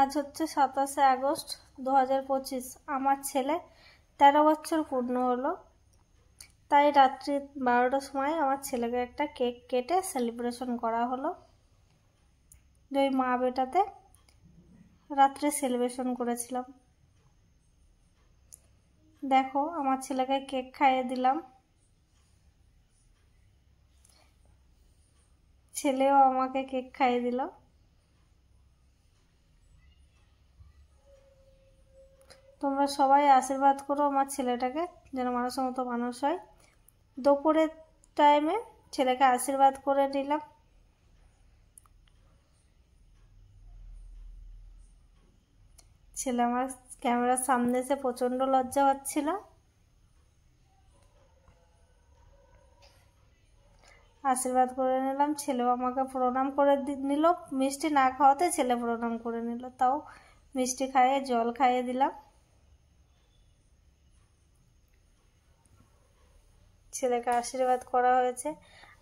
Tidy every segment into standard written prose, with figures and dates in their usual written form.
আজ হচ্ছে 27শে আগস্ট 2025। আমার ছেলে 13 বছর পূর্ণ হলো, তাই রাত্রি 12টার সময় আমার ছেলেকে একটা কেক কেটে সেলিব্রেশন করা হলো। ওই মা বেটাতে রাত্রে সেলিব্রেশন করেছিলাম। দেখো আমার ছেলেকে কেক খাইয়ে দিলাম, ছেলেও আমাকে কেক খাইয়ে দিল। তোমরা সবাই আশীর্বাদ করো আমার ছেলেটাকে যেন মানুষের মতো মানুষ হয়। দুপুরের টাইমে ছেলেকে আশীর্বাদ করে নিলাম। ছেলে আমার ক্যামেরার সামনে এসে প্রচণ্ড লজ্জা পাচ্ছিল। আশীর্বাদ করে নিলাম, ছেলেও আমাকে প্রণাম করে নিল। মিষ্টি না খাওয়াতে ছেলে প্রণাম করে নিল, তাও মিষ্টি খাইয়ে জল খাইয়ে দিলাম। ছেলেকে আশীর্বাদ করা হয়েছে,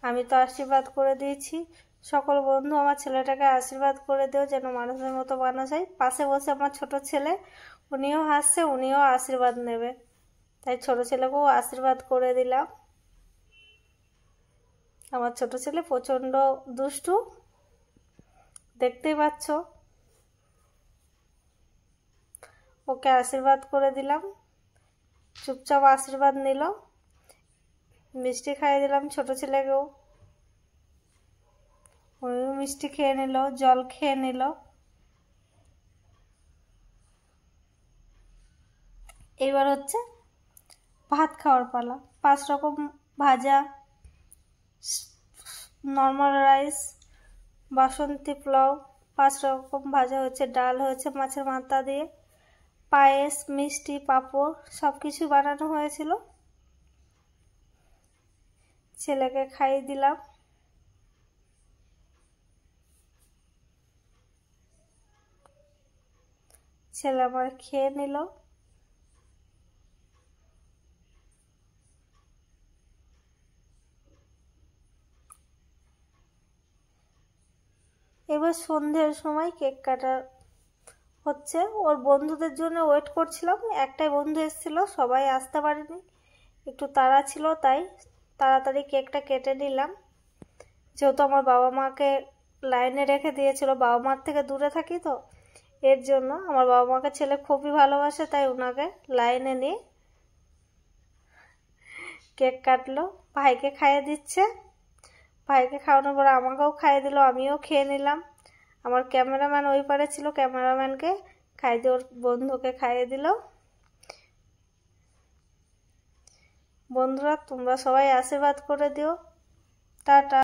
আমি তো আশীর্বাদ করে দিয়েছি। সকল বন্ধু আমার ছেলেটাকে আশীর্বাদ করে দিও যেন মানুষের মতো মানুষ হয়। পাশে বসে আমার ছোট ছেলে, উনিও হাসছে, উনিও আশীর্বাদ নেবে, তাই ছোট ছেলেকেও আশীর্বাদ করে দিলাম। আমার ছোট ছেলে প্রচণ্ড দুষ্টু, দেখতেই পাচ্ছ। ওকে আশীর্বাদ করে দিলাম, চুপচাপ আশীর্বাদ নিল। মিষ্টি খাইয়ে দিলাম ছোট ছেলেকেও, ওইও মিষ্টি খেয়ে নিল, জল খেয়ে নিল। এবার হচ্ছে ভাত খাওয়ার পালা। 5 রকম ভাজা, নর্মাল রাইস, বাসন্তী পোলাও, 5 রকম ভাজা হয়েছে, ডাল হয়েছে মাছের মাথা দিয়ে, পায়েস, মিষ্টি, পাঁপড়, সব কিছু বানানো হয়েছিল। ছেলেকে খাইয়ে দিলাম। ছেলে আমার খেয়ে নিল। এবার সন্ধ্যের সময় কেক কাটা হচ্ছে। ওর বন্ধুদের জন্য ওয়েট করছিলাম। একটাই বন্ধু এসেছিল, সবাই আসতে পারেনি, একটু তাড়া ছিল, তাই তাড়াতাড়ি কেকটা কেটে নিলাম। যেহেতু আমার বাবা মাকে লাইনে রেখে দিয়েছিল, বাবা মার থেকে দূরে থাকি তো, এর জন্য আমার বাবা মাকে ছেলে খুবই ভালোবাসে, তাই ওনাকে লাইনে নিয়ে কেক কাটলো। ভাইকে খাইয়ে দিচ্ছে, ভাইকে খাওয়ানোর পরে আমাকেও খাইয়ে দিল, আমিও খেয়ে নিলাম। আমার ক্যামেরাম্যান ওই পারে ছিল, ক্যামেরাম্যানকে খাইয়ে দিয়ে ওর বন্ধুকে খাইয়ে দিল। বন্ধুরা তোমরা সবাই আশীর্বাদ করে দিও। টাটা।